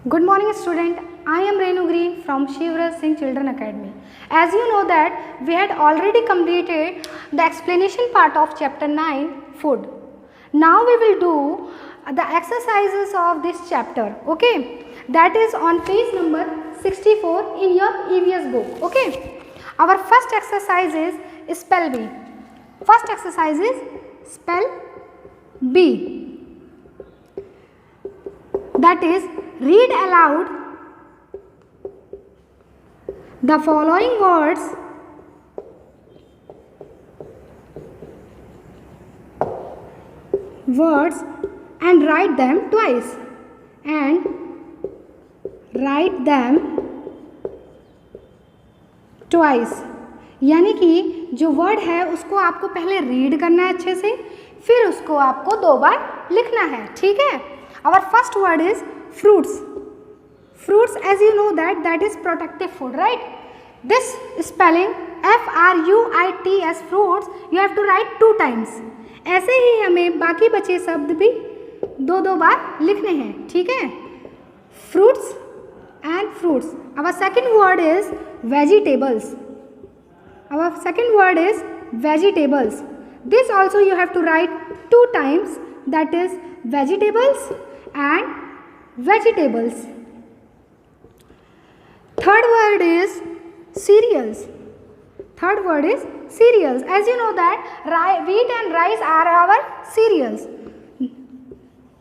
Good morning student, I am Renu Green from Shivraj Singh Children Academy. As you know that we had already completed the explanation part of chapter 9 food. Now we will do the exercises of this chapter, okay? That is on page number 64 in your EVS book, okay? Our first exercise is spell bee. First exercise is spell bee. That is, read aloud the following words and write them twice. And write them twice. यानी कि जो word है उसको आपको पहले read करना है अच्छे से, फिर उसको आपको 2 बार लिखना है, ठीक है? Our first word is fruits. Fruits, as you know that is protective food, right? This spelling F-R-U-I-T-S fruits you have to write 2 times. ऐसे ही हमें बाकी बचे शब्द भी 2 बार लिखने हैं, ठीक है? Fruits and fruits. Our second word is vegetables. Our second word is vegetables. This also you have to write 2 times, that is vegetables and vegetables. Third word is cereals. Third word is cereals. As you know that wheat and rice are our cereals.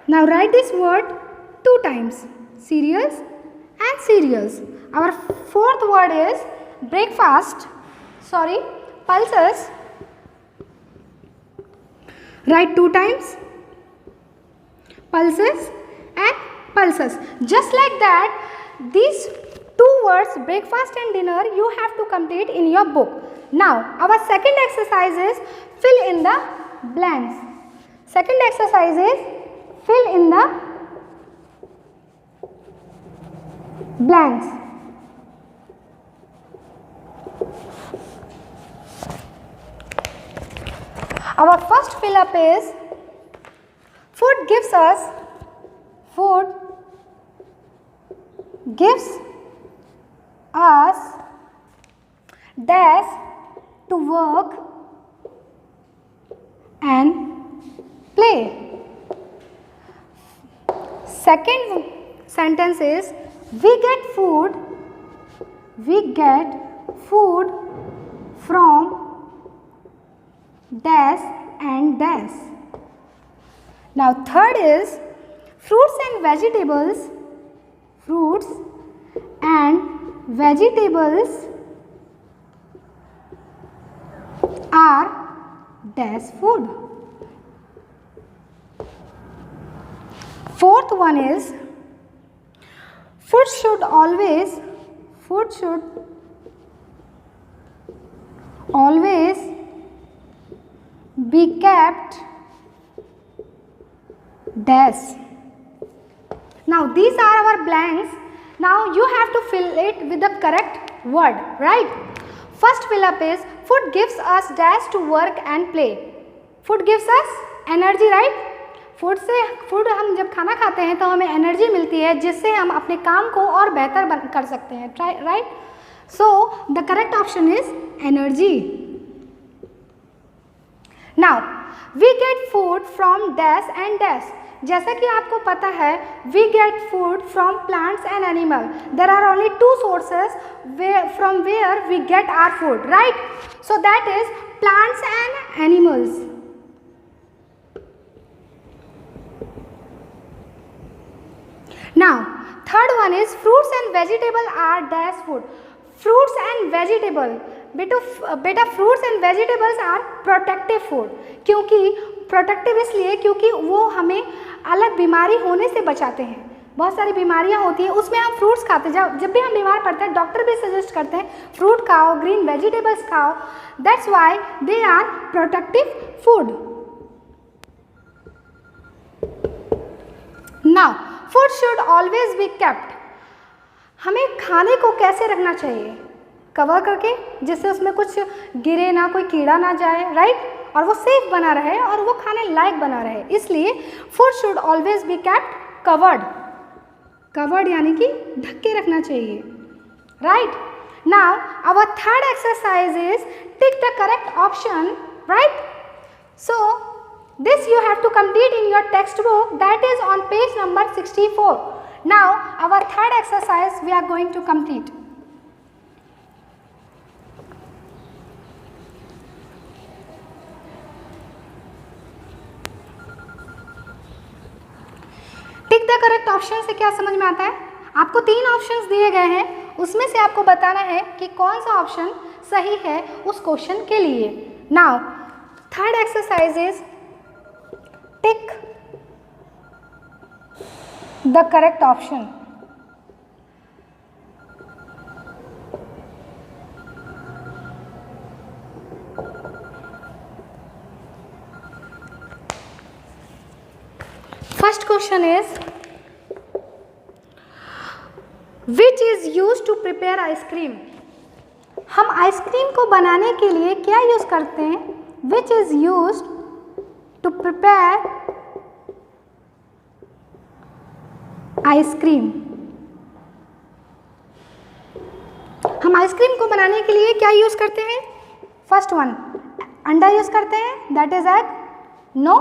Now write this word 2 times, cereals and cereals. Our fourth word is pulses. Write 2 times, pulses and pulses. Just like that, these 2 words, breakfast and dinner, you have to complete in your book. Now, our second exercise is fill in the blanks. Second exercise is fill in the blanks. Our first fill up is food gives us dash to work and play. Second sentence is we get food from dash and dash. Now third is fruits and vegetables are dash food. Fourth one is food should always be kept dash. Now these are our blanks. Now you have to fill it with the correct word, right? First fill up is food gives us dash to work and play. Food gives us energy, right? Food हम जब खाना खाते हैं तो हमें energy मिलती है जिससे हम अपने काम को और बेहतर कर सकते हैं, right? So the correct option is energy. Now we get food from dash and dash. जैसा कि आपको पता है we get food from plants and animal. There are only 2 sources from where we get our food, right? So that is plants and animals. Now third one is fruits and vegetable are dash food. Fruits and vegetable, बेटा fruits and vegetables are protective food. क्योंकि protective इसलिए क्योंकि वो हमें अलग बीमारी होने से बचाते हैं. बहुत सारी बीमारियां होती हैं उसमें हम फ्रूट्स खाते हैं. जब भी हम बीमार पड़ते हैं डॉक्टर भी सजेस्ट करते हैं फ्रूट खाओ, ग्रीन वेजिटेबल्स खाओ. That's why they are protective food. Now food should always be kept. हमें खाने को कैसे रखना चाहिए? कवर करके, जिससे उसमें कुछ गिरे ना, कोई कीड़ा ना जाए, राइट? और वो सेफ बना रहे और वो खाने लायक बना रहे. इसलिए food should always be kept covered. Covered यानी कि ढक के रखना चाहिए, right. Now our third exercise is tick the correct option, right. So this you have to complete in your textbook, that is on page number 64. Now our third exercise we are going to complete. Tick the correct option से क्या समझ में आता है? आपको 3 options दिए गए हैं, उसमें से आपको बताना है कि कौन सा ऑप्शन सही है उस क्वेश्चन के लिए। Now third exercise is tick the correct option. First question is which is use to prepare ice cream. हम आइसक्रीम को बनाने के लिए क्या यूज करते हैं? Which is use to prepare ice cream. हम आइसक्रीम को बनाने के लिए क्या यूज करते हैं? फर्स्ट वन, अंडा यूज करते हैं, that is egg. No,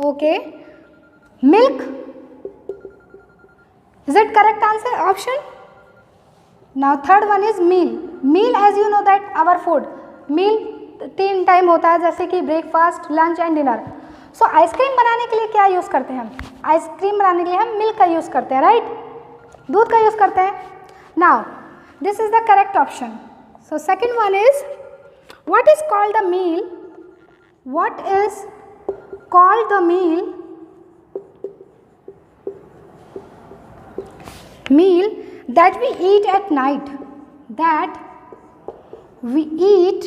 okay. Milk, is it correct answer option? Now third one is meal. Meal as you know that our food, meal 3 time होता है, जैसे कि breakfast, lunch and dinner. So ice cream बनाने के लिए क्या use करते हैं हम? आइसक्रीम बनाने के लिए हम मिल्क का यूज़ करते हैं, राइट, दूध का यूज़ करते हैं। Now this is the correct option. So second one is what is called the meal, what is called the meal, meal that we eat at night, that we eat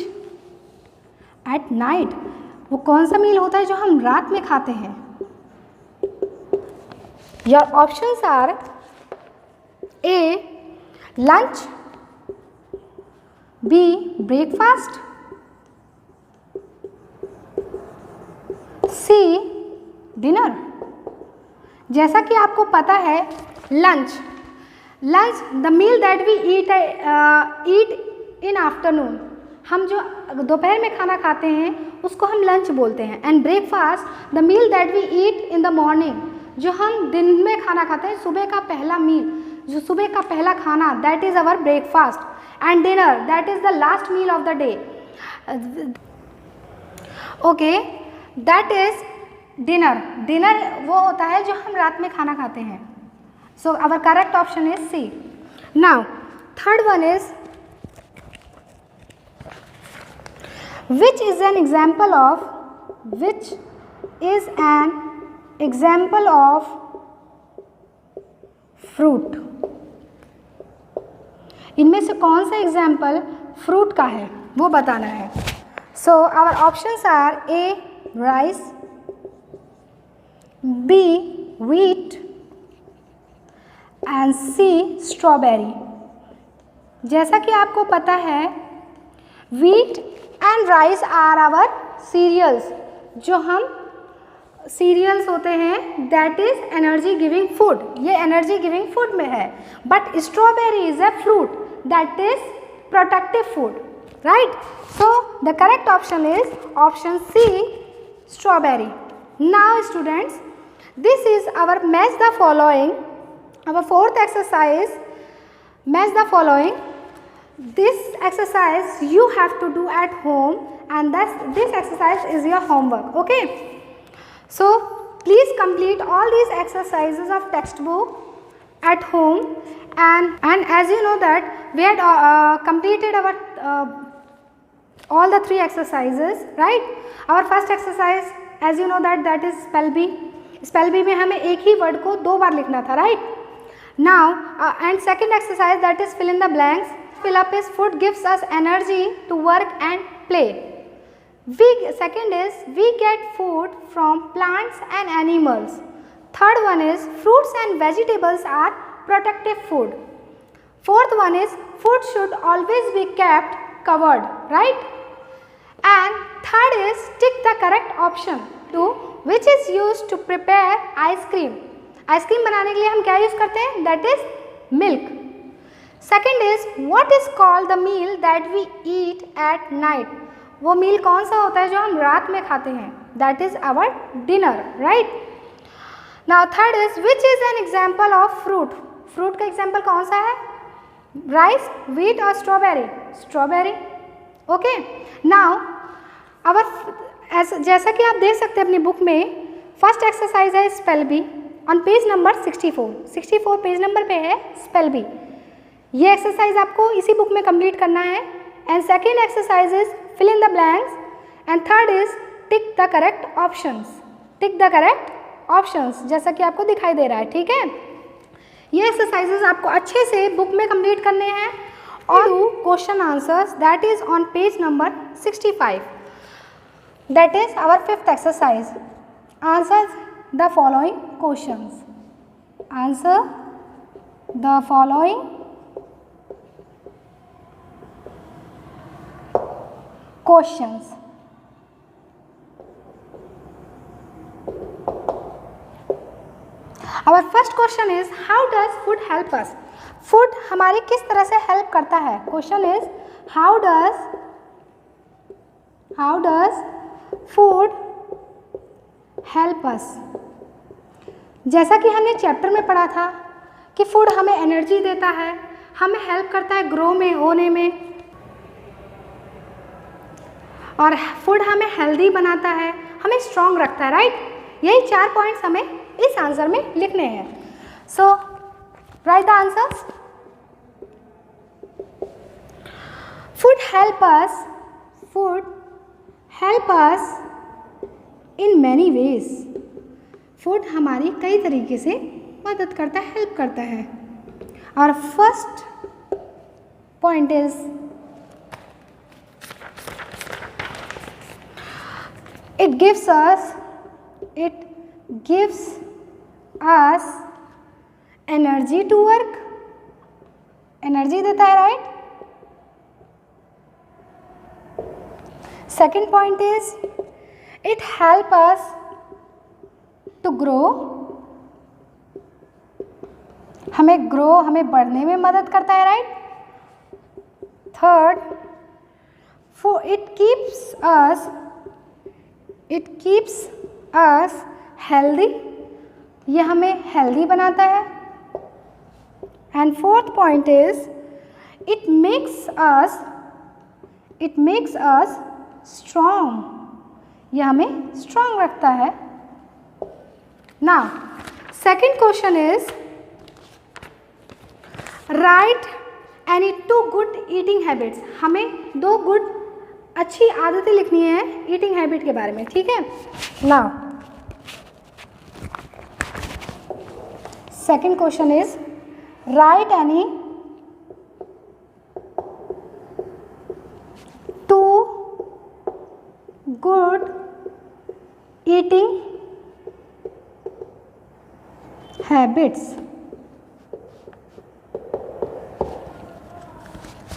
at night. वो कौन सा मील होता है जो हम रात में खाते हैं? Your options are A lunch, B breakfast, C dinner. जैसा कि आपको पता है lunch, lunch the meal that we eat in afternoon, हम जो दोपहर में खाना खाते हैं उसको हम लंच बोलते हैं। And breakfast the meal that we eat in the morning, जो हम दिन में खाना खाते हैं, सुबह का पहला मील, जो सुबह का पहला खाना, that is our breakfast. And dinner that is the last meal of the day, okay, that is dinner. Dinner वो होता है जो हम रात में खाना खाते हैं। So our correct option is C. Now third one is which is an example of fruit। इनमें से कौन सा एग्जाम्पल फ्रूट का है वो बताना है। So our options are A rice, B wheat and C strawberry. जैसा कि आपको पता है wheat and rice are our cereals, जो हम सीरियल्स होते हैं, that is energy giving food, ये एनर्जी गिविंग फूड में है। But strawberry is a fruit that is protective food, right. So the correct option is option C strawberry. Now students, this is our match the following, our fourth exercise, match the following. This exercise you have to do at home, and this exercise is your homework, okay? So please complete all these exercises of textbook at home, and as you know that we had completed our all the 3 exercises, right? Our first exercise, as you know that is spell bee। spell bee में हमें एक ही word को 2 बार लिखना था, right? Now and second exercise, that is fill in the blanks। fill up is food gives us energy to work and play। Second is we get food from plants and animals। Third one is fruits and vegetables are protective food। Fourth one is food should always be kept covered, right? And third is tick the correct option to which is used to prepare ice cream। Ice cream बनाने के लिए हम क्या use करते हैं? That is milk. Second is what is called the meal that we eat at night? वो meal कौन सा होता है जो हम रात में खाते हैं? That is our dinner, right. Now third is which is an example of fruit? Fruit का एग्जाम्पल कौन सा है? राइस, व्हीट और स्ट्रॉबेरी? स्ट्रॉबेरी। ओके। नाउ जैसा कि आप देख सकते हैं अपनी बुक में, फर्स्ट एक्सरसाइज है spell B on page number 64 page number पे है स्पेल बी। ये एक्सरसाइज आपको इसी बुक में कंप्लीट करना है। And second exercise is fill in the blanks and third is tick the correct options. Tick the correct options जैसा कि आपको दिखाई दे रहा है, ठीक है। ये एक्सरसाइजेज आपको अच्छे से बुक में कंप्लीट करने हैं और question answers that is on page number 65। That is our fifth exercise. Answer the following questions. Answer the following questions. Our first question is how does food help us? Food हमारी किस तरह से help करता है? Question is how does food help us? जैसा कि हमने chapter में पढ़ा था कि फूड हमें एनर्जी देता है, हमें हेल्प करता है ग्रो में होने में, और फूड हमें हेल्दी बनाता है, हमें स्ट्रॉन्ग रखता है, राइट। यही 4 पॉइंट्स हमें इस आंसर में लिखने हैं। So write the answers. Food help us in many ways. Food हमारी कई तरीके से मदद करता है, हेल्प करता है। और first point is it gives us energy to work। Energy देता है, right. Second point is it help us to grow. हमें बढ़ने में मदद करता है, right. Third, it keeps us healthy. ये हमें हेल्दी बनाता है। And fourth point is it makes us strong. ये हमें स्ट्रॉन्ग रखता है। Now second question is write any 2 good eating habits. हमें 2 गुड अच्छी आदतें लिखनी है ईटिंग हैबिट के बारे में, ठीक है। Now second question is write any 2 good eating habits.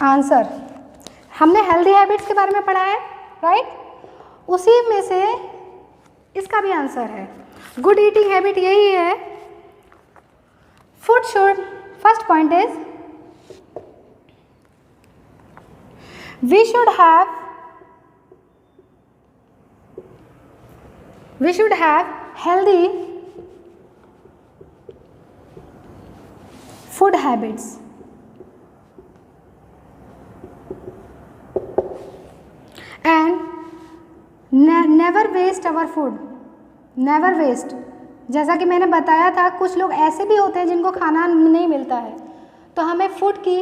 Answer, हमने हेल्दी हैबिट्स के बारे में पढ़ा है, राइट। उसी में से इसका भी आंसर है। गुड ईटिंग हैबिट यही है। Food should, first point is we should have healthy food habits. And never waste our food. Never waste, जैसा कि मैंने बताया था कुछ लोग ऐसे भी होते हैं जिनको खाना नहीं मिलता है, तो हमें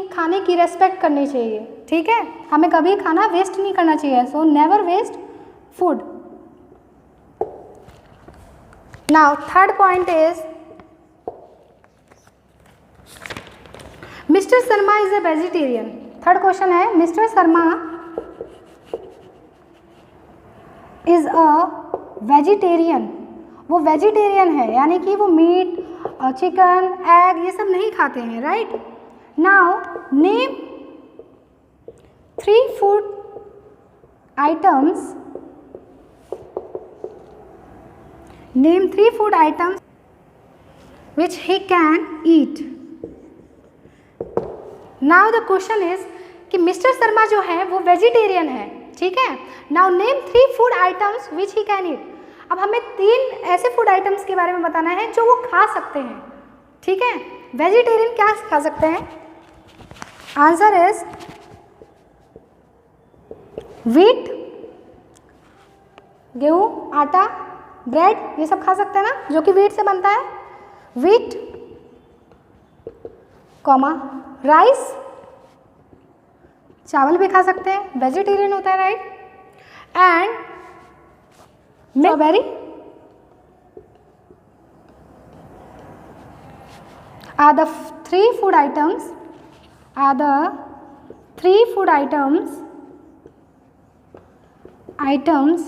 खाने की रेस्पेक्ट करनी चाहिए, ठीक है। हमें कभी खाना वेस्ट नहीं करना चाहिए। So never waste food. Now third point is mister Sharma is a vegetarian. Third question है mister Sharma is a vegetarian. वो वेजिटेरियन है, यानी कि वो मीट, चिकन, एग ये सब नहीं खाते हैं, right. Now name 3 food items. Name 3 food items which he can eat. Now the question is कि मिस्टर शर्मा जो है वो वेजिटेरियन है, ठीक है. Now name 3 food items which he can eat. अब हमें 3 ऐसे फूड आइटम्स के बारे में बताना है जो वो खा सकते हैं, ठीक है. वेजिटेरियन क्या खा सकते हैं? आंसर इज व्हीट, गेहूँ, आटा, ब्रेड, ये सब खा सकते हैं ना, जो कि व्हीट से बनता है. व्हीट कॉमा राइस, चावल भी खा सकते हैं, वेजिटेरियन होता है, right. And strawberry are the 3 food items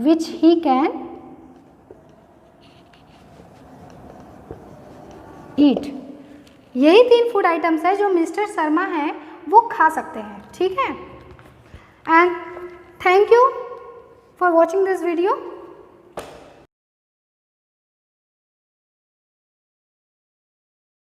which he can eat. यही 3 फूड आइटम्स है जो मिस्टर शर्मा हैं वो खा सकते हैं, ठीक है. And thank you for watching this video.